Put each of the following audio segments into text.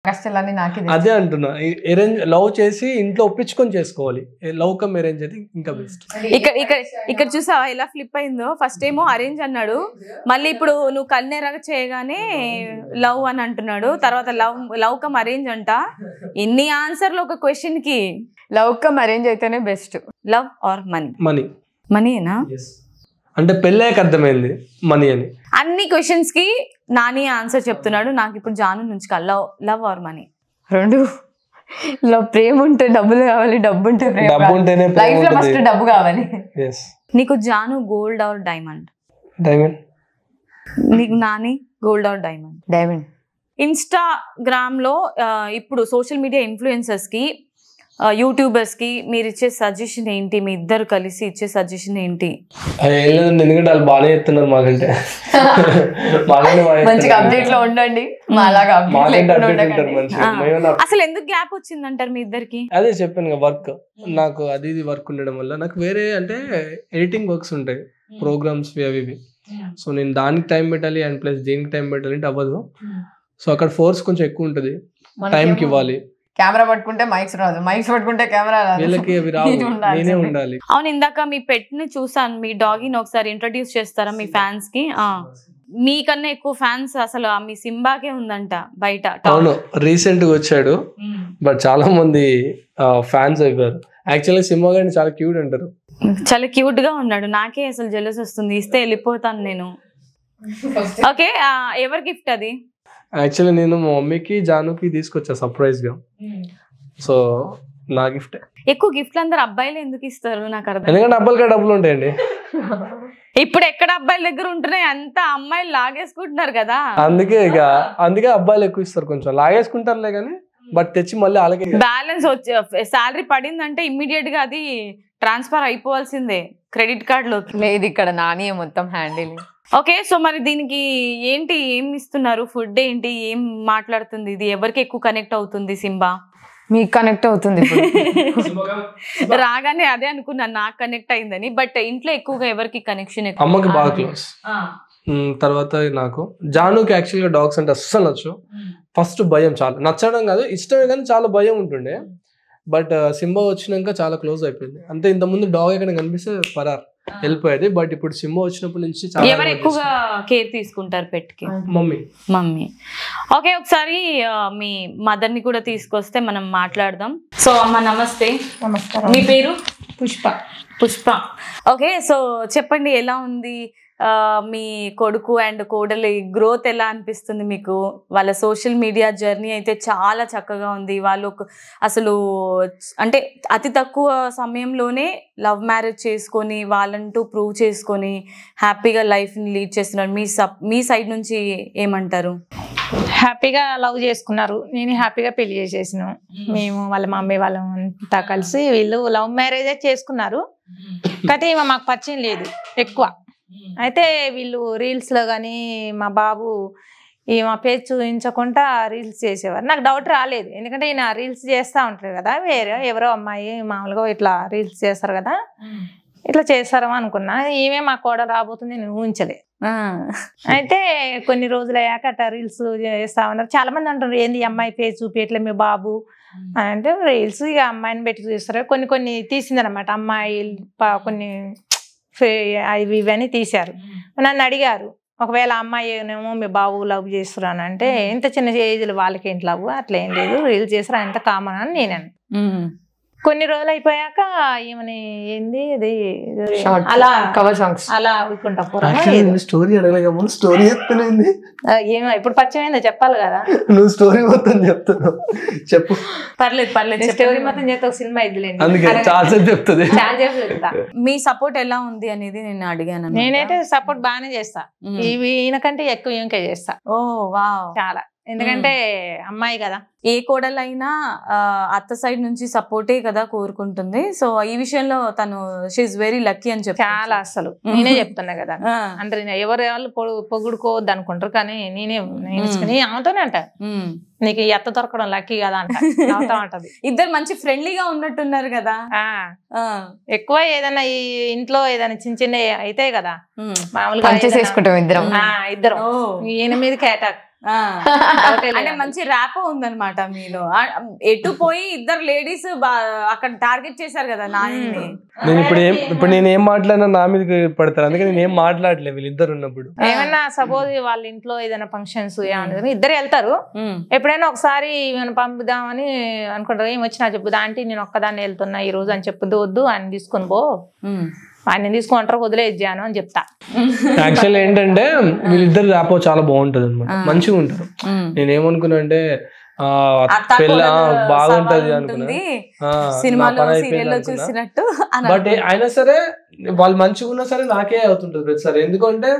కష్టాలన్నీ నాకే అదే అంటున్నా, అరేంజ్ లవ్ చేసి ఇంట్లో ఒప్పించుకొని చేసుకోవాలి. లవ్ కమ్ అరేంజ్ అయితే ఇంకా బెస్ట్. ఇక్కడ చూసావా ఎలా ఫ్లిప్ అయిందో? ఫస్ట్ ఏమో అరేంజ్ అన్నాడు, మళ్ళీ ఇప్పుడు నువ్వు కన్నెరగా చేయగానే లవ్ అని అంటున్నాడు, తర్వాత లవ్ కమ్ అరేంజ్ అంట. ఎన్ని ఆన్సర్లు ఒక క్వశ్చన్ కి. లవ్ కమ్ అరేంజ్ అయితేనే బెస్ట్. Love or money? మనీనా? అంటే పెళ్ళాక అర్థమైంది మనీ అని. అన్ని క్వశ్చన్స్ కి నాని ఆన్సర్ చెప్తున్నాడు. నాకు ఇప్పుడు జాను నుంచి లవ్ ఆర్ మనీ? రెండు. ప్రేమ ఉంటే డబ్బులు కావాలి, డబ్బు ఉంటే డబ్బు ఉంటేనే లైఫ్ లో ఫస్ట్ డబ్బు కావాలి. నీకు Jaanu gold or diamond? Diamond. నీకు Nani gold or diamond? Diamond. Instagram లో ఇప్పుడు సోషల్ మీడియా ఇన్ఫ్లుయెన్సర్స్ కి, యూట్యూబర్స్ కి మీరు ఇచ్చే సజెషన్ ఏంటి? మీ ఇద్దరు కలిసి ఇచ్చే సజెషన్ ఏంటి? ఎందుకంటే వాళ్ళు బాగానే చెప్తున్నారు మాకంటే. మంచిగా అప్డేట్ లో ఉండండి. అసలు ఎందుకు గ్యాప్ వచ్చిందంటారు మీ ఇద్దరికి? అదే చెప్పాను, వర్క్ నాకు అది వర్క్ ఉండడం వల్ల నాకు వేరే అంటే ఎడిటింగ్ వర్క్స్ ఉంటాయి, ప్రోగ్రామ్స్ అవి. సో నేను దానికి టైం పెట్టాలి అండ్ ప్లస్ దీనికి టైం పెట్టాలి అంటే అవ్వదు. సో అక్కడ ఫోర్స్ కొంచెం ఎక్కువ ఉంటుంది, టైంకి ఇవ్వాలి. కెమెరా పట్టుకుంటే మైక్స్ రాదు, మైక్స్ పట్టుకుంటే కెమెరా రాదు. నేనే ఉండాలి. అవును, ఇందాక మీ పెట్ ని చూసాను, మీ డాగీని ఒకసారి ఇంట్రడ్యూస్ చేస్తారా మీ ఫ్యాన్స్ కి? మీకన్నా ఎక్కువ ఫ్యాన్స్ అసలు మీ సింబాకే ఉందంట బయట. అవును, రీసెంట్ గా వచ్చాడు, బట్ చాలా మంది ఫ్యాన్స్ అయిపోయారు. యాక్చువల్లీ సింబా గారిని చాలా క్యూట్ అంటారు. చాలా క్యూట్ గా ఉన్నాడు, నాకే అసలు జెలస్ వస్తుంది, ఇస్తే వెళ్ళిపోతాను నేను. ఓకే, ఎవరి గిఫ్ట్ అది? యాక్చువల్లీ నేను మా మమ్మీకి జానుకి తీసుకొచ్చా సర్ప్రైజ్ గా. సో నా గిఫ్ట్. ఎక్కువ గిఫ్ట్లు అందరు అబ్బాయిలు ఎందుకు ఇస్తారు నాకు అర్థం. ఎందుకంటే అబ్బాయిలకి డబ్బులు ఉంటాయండి. ఇప్పుడు ఎక్కడ అబ్బాయిల దగ్గర ఉంటున్నాయి, అంత అమ్మాయిలు లాగేసుకుంటున్నారు కదా. అందుకే అబ్బాయిలు ఎక్కువ ఇస్తారు, కొంచెం లాగేసుకుంటారులే కానీ బట్ తెచ్చి మళ్ళీ అలాగే బ్యాలెన్స్ వచ్చి శాలరీ పడిందంటే ఇమ్మీడియట్ గా అది ట్రాన్స్ఫర్ అయిపోవాల్సిందే క్రెడిట్ కార్డ్ లోకి. లేదు, ఇక్కడ నాని మొత్తం హ్యాండిల్. ఓకే, సో మరి దీనికి ఏంటి, ఏం ఇస్తున్నారు, ఫుడ్ ఏంటి, ఏం మాట్లాడుతుంది, ఇది ఎవరికి ఎక్కువ కనెక్ట్ అవుతుంది? సింబా మీకు కనెక్ట్ అవుతుంది. రాగానే అదే అనుకున్నాను, నాకు కనెక్ట్ అయిందని. బట్ ఇంట్లో ఎక్కువగా ఎవరికి కనెక్షన్? అమ్మకి బాగా క్లోజ్, తర్వాత నాకు. జానుకి యాక్చువల్గా డాగ్స్ అంటే అస్సలు నచ్చు. ఫస్ట్ భయం, చాలా నచ్చడం కాదు ఇష్టమే కానీ చాలా భయం ఉంటుండే. బట్ సింబా వచ్చినాక చాలా క్లోజ్ అయిపోయింది. అంతే, ఇంతకుముందు డాగ్ ఎక్కడ కనిపిస్తే పరార్ వెళ్ళిపోయేది. బట్ ఇప్పుడు సింబా వచ్చినప్పటి నుంచి ఎవరు ఎక్కువగా కేర్ తీసుకుంటారు పెట్ కి? మమ్మీ. ఓకే, ఒకసారి మీ మదర్ ని కూడా తీసుకొస్తే మనం మాట్లాడదాం. సో అమ్మ నమస్తే. నమస్కారం. మీ పేరు? పుష్ప. ఓకే, సో చెప్పండి, ఎలా ఉంది మీ కొడుకు అండ్ కోడలి గ్రోత్ ఎలా అనిపిస్తుంది మీకు? వాళ్ళ సోషల్ మీడియా జర్నీ అయితే చాలా చక్కగా ఉంది. వాళ్ళు అసలు అంటే అతి తక్కువ సమయంలోనే లవ్ మ్యారేజ్ చేసుకొని వాళ్ళంటూ ప్రూవ్ చేసుకొని హ్యాపీగా లైఫ్ని లీడ్ చేస్తున్నారు. మీ సైడ్ నుంచి ఏమంటారు? హ్యాపీగా లవ్ చేసుకున్నారు, నేను హ్యాపీగా పెళ్లి చేసేసాను. మేము వాళ్ళ మమ్మీ వాళ్ళంతా కలిసి వీళ్ళు లవ్ మ్యారేజే చేసుకున్నారు. కానీ మాకు పరిచయం లేదు ఎక్కువ. అయితే వీళ్ళు రీల్స్లో కానీ మా బాబు మా పేజ్ చూపించకుండా రీల్స్ చేసేవారు. నాకు డౌట్ రాలేదు, ఎందుకంటే ఈయన రీల్స్ చేస్తూ ఉంటారు కదా, ఎవరో అమ్మాయి మామూలుగా ఇట్లా రీల్స్ చేస్తారు కదా, ఇట్లా చేస్తారో అనుకున్నా. ఈమె మా కోడలు రాబోతుంది నేను ఊహించలే. అయితే కొన్ని రోజులు అయ్యాక అట్లా రీల్స్ చేస్తా ఉన్నారు. చాలా మంది అంటారు, ఏంది అమ్మాయి పేజ్ చూపించట్లే మీ బాబు అంటే. రీల్స్ ఇక అమ్మాయిని పెట్టి చూస్తారు. కొన్ని తీసిందనమాట అమ్మాయి, కొన్ని అవి ఇవన్నీ తీశారు. నన్ను అడిగారు, ఒకవేళ అమ్మాయి ఏమో మీ బాబు లవ్ చేస్తున్నాను అంటే, ఎంత చిన్న ఏజ్లో వాళ్ళకి ఏంటి లవ్, అట్లా ఏం లేదు, రీల్స్ చేస్తారు అంత కామన్ అని నేను. కొన్ని రోజులు అయిపోయాక ఏమని ఏంది ఇది అలా కవర్ సాంగ్స్ అలా ఊరుకుంటా స్టోరీ అడగలేక స్టోరీ చెప్తానేంది, ఏమో ఇప్పుడు పరిచయం అయిందో చెప్పాలి కదా. నువ్వు స్టోరీ మొత్తం చెప్తున్నావు, చెప్పు. పర్లేదు స్టోరీ మొత్తం చేస్తే ఒక సినిమా ఇద్దులేండి, అందుకే చాలా చెప్తుంది. మీ సపోర్ట్ ఎలా ఉంది అనేది నేను అడిగాను. నేనైతే సపోర్ట్ బాగానే చేస్తా, ఈయనకంటే ఎక్కువ ఇంకా చేస్తా. ఓ వావ్, చాలా. ఎందుకంటే అమ్మాయి కదా, ఏ కోడలైనా అత్త సైడ్ నుంచి సపోర్టే కదా కోరుకుంటుంది. సో ఈ విషయంలో తను షీఈస్ వెరీ లక్కీ అని చెప్పి చాలా. అసలు నేనే చెప్తున్నా కదా, అంటే ఎవరు వాళ్ళు పొగుడుకోవద్దు అనుకుంటారు, కానీ నేనే ఆమెతోనే అంట, నీకు ఈ అత్త దొరకడం లక్కీ కదా అంట. అంటది. ఇద్దరు మంచి ఫ్రెండ్లీగా ఉన్నట్టున్నారు కదా. ఎక్కువ ఏదైనా ఈ ఇంట్లో ఏదైనా చిన్న అయితే కదా మామూలుగా చేసుకుంటాం ఇద్దరం. ఈయన మీదకి అటాక్ అంటే మంచి ర్యాప్ ఉందన్నమాట మీలో. ఎటు పోయి ఇద్దరు లేడీస్ అక్కడ టార్గెట్ చేశారు కదా నాయన్ని. నేను ఇప్పుడు నేను ఏం మాట్లాడినా నా మీద పడతారు, అందుకే నేను ఏం మాట్లాడలేదు వీళ్ళిద్దరు ఉన్నప్పుడు. ఏమన్నా సపోజ్ వాళ్ళ ఇంట్లో ఏదైనా ఫంక్షన్స్ ఇద్దరు వెళ్తారు, ఎప్పుడైనా ఒకసారి పంపుదామని అనుకుంటారు, ఏం వచ్చినా చెప్పు ఆంటీ నేను ఒక్కదాన్ని వెళ్తున్నా ఈ రోజు అని చెప్పుద్దు, వద్దు ఆయన తీసుకొని పో, ఆయన తీసుకుంటారు వదిలేద్దాను అని చెప్తా. యాక్చువల్ ఏంటంటే వీళ్ళిద్దరు ర్యాపో చాలా బాగుంటది అనమాట, మంచిగా ఉంటారు. నేనేమనుకున్నా అంటే పెళ్ళ బాగుంటది అనుకున్నా, బట్ అయినా సరే వాళ్ళు మంచిగా ఉన్నా సరే నాకే అవుతుంటది ప్రతిసారి. ఎందుకంటే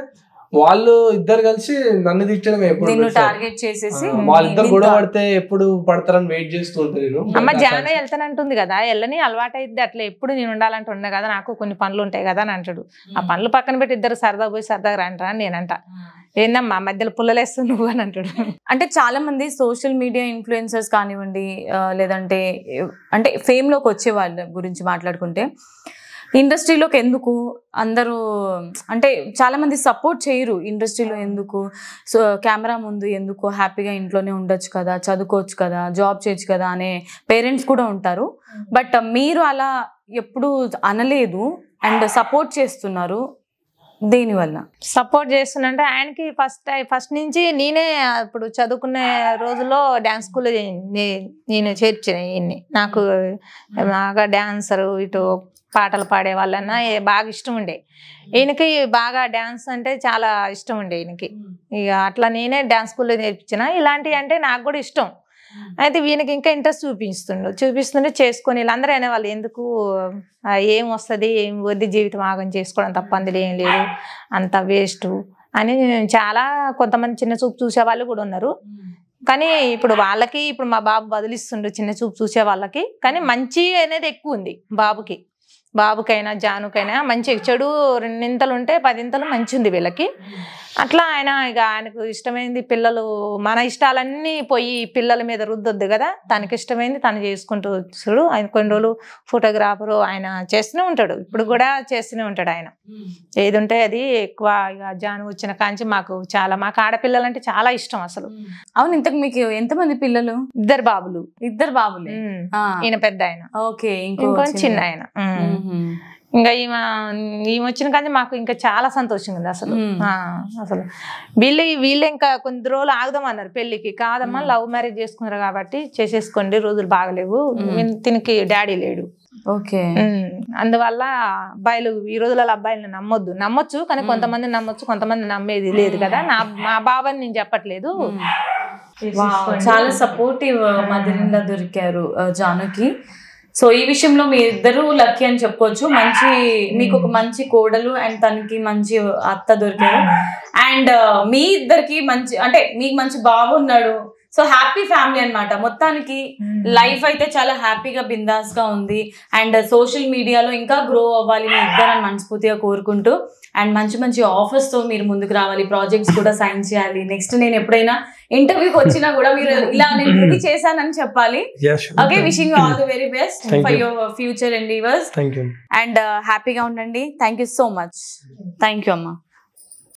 వాళ్ళు ఇద్దరు కలిసి నన్ను తిట్టడం ఎప్పుడు టార్గెట్ చేసేసి వాళ్ళిద్దరు గొడవ పడితే ఎప్పుడు పడతారని వెయిట్ చేస్తూ ఉంటాను నేను. అమ్మ జాను వెళ్తానంటుంది కదా, వెళ్ళని అలవాటు అయితే అట్లా ఎప్పుడు నేను ఉండాలంటే ఉండే కదా, నాకు కొన్ని పనులు ఉంటాయి కదా అని అంటాడు. ఆ పనులు పక్కన పెట్టి ఇద్దరు సరదా పోయి సరదాగా రంటారా అని నేనంట. ఏందమ్మా మధ్యలో పుల్లలేస్తు నువ్వు అని అంటాడు. అంటే చాలా మంది సోషల్ మీడియా ఇన్ఫ్లుయెన్సర్స్ కానివ్వండి, లేదంటే అంటే ఫేమ్ లోకి వచ్చే వాళ్ళ గురించి మాట్లాడుకుంటే, ఇండస్ట్రీలోకి ఎందుకు అందరూ అంటే చాలా మంది సపోర్ట్ చేయరు. ఇండస్ట్రీలో ఎందుకు, సో కెమెరా ముందు ఎందుకు, హ్యాపీగా ఇంట్లోనే ఉండొచ్చు కదా, చదువుకోవచ్చు కదా, జాబ్ చేయొచ్చు కదా అనే పేరెంట్స్ కూడా ఉంటారు. బట్ మీరు అలా ఎప్పుడు అనలేదు అండ్ సపోర్ట్ చేస్తున్నారు. దేనివల్ల సపోర్ట్ చేస్తున్నంటే ఆయనకి ఫస్ట్ నుంచి నేనే ఇప్పుడు చదువుకునే రోజుల్లో డ్యాన్స్ స్కూల్లో నేను చేర్చిన ఈయన్ని. నాకు బాగా డాన్సరు ఇటు పాటలు పాడే వాళ్ళన్నా బాగా ఇష్టం ఉండే. ఈయనకి బాగా డ్యాన్స్ అంటే చాలా ఇష్టం ఉండే ఈయనకి. ఇక అట్లా నేనే డ్యాన్స్ స్కూల్లో నేర్పించిన. ఇలాంటివి అంటే నాకు కూడా ఇష్టం. అయితే వీళ్ళకి ఇంకా ఇంట్రెస్ట్ చూపిస్తుంటే చేసుకొని వీళ్ళందరూ అనేవాళ్ళు, ఎందుకు ఏం వస్తుంది, ఏం వద్దు, జీవితం ఆగం చేసుకోవడం తప్ప అందులో ఏం లేదు, అంత వేస్ట్ అని చాలా కొంతమంది చిన్న చూపు చూసే వాళ్ళు కూడా ఉన్నారు. కానీ ఇప్పుడు వాళ్ళకి ఇప్పుడు మా బాబు బదిలిస్తుండ్రు చిన్న చూపు చూసే వాళ్ళకి. కానీ మంచి అనేది ఎక్కువ ఉంది బాబుకైనా జానుకైనా. మంచి చెడు 2 ఇంతలు ఉంటే 10 ఇంతలు మంచి ఉంది వీళ్ళకి. అట్లా ఆయనకు ఇష్టమైంది పిల్లలు, మన ఇష్టాలన్నీ పోయి పిల్లల మీద రుద్దొద్దు కదా, తనకి ఇష్టమైంది తను చేసుకుంటూ చూడు. ఆయన కొన్ని రోజులు ఫోటోగ్రాఫరు ఆయన చేస్తూనే ఉంటాడు, ఇప్పుడు కూడా చేస్తూనే ఉంటాడు ఆయన. ఏది ఉంటే అది ఎక్కువ. ఇక జాను వచ్చిన కాంచి మాకు ఆడపిల్లలంటే చాలా ఇష్టం అసలు. అవును, ఇంతకు మీకు ఎంతమంది పిల్లలు? 2 బాబులు. 2 బాబులే. ఈయన పెద్ద ఆయన, ఓకే, ఇంకో చిన్న ఆయన. ఇంకా ఈమె వచ్చిన కానీ మాకు ఇంకా చాలా సంతోషంగా ఉంది అసలు. అసలు వీళ్ళు ఇంకా కొన్ని రోజులు ఆగుదామన్నారు పెళ్లికి. కాదమ్మా లవ్ మ్యారేజ్ చేసుకున్నారు కాబట్టి చేసేసుకోండి, రోజులు బాగలేవు, తినికి డాడీ లేడు. ఓకే, అందువల్ల అబ్బాయిలు ఈ రోజులలో అబ్బాయిలను నమ్మొచ్చు కానీ కొంతమంది నమ్మొచ్చు, కొంతమంది నమ్మేది లేదు కదా. మా బాబాని నేను చెప్పట్లేదు. చాలా సపోర్టివ్ మదర్ ఇన్ లా దొరికారు జానుకి. సో ఈ విషయంలో మీ ఇద్దరు లక్కీ అని చెప్పుకోవచ్చు. మీకు ఒక మంచి కోడలు అండ్ తనకి మంచి అత్త దొరికారు. అండ్ మీ ఇద్దరికి మంచి అంటే మీకు మంచి బాబు ఉన్నాడు. సో హ్యాపీ ఫ్యామిలీ అన్నమాట. మొత్తానికి లైఫ్ అయితే చాలా హ్యాపీగా బిందాస్ గా ఉంది. అండ్ సోషల్ మీడియాలో ఇంకా గ్రో అవ్వాలి మీ ఇద్దరని మనస్ఫూర్తిగా కోరుకుంటూ, అండ్ మంచి మంచి ఆఫర్స్ తో మీరు ముందుకు రావాలి, ప్రాజెక్ట్స్ కూడా సైన్ చేయాలి. నెక్స్ట్ నేను ఎప్పుడైనా ఇంటర్వ్యూకి వచ్చినా కూడా మీరు ఇలా నేను ఇది చేశానని చెప్పాలి. Okay, wishing all the very best for your future endeavours. And హ్యాపీగా ఉండండి. Thank you so much. Thank you అమ్మా.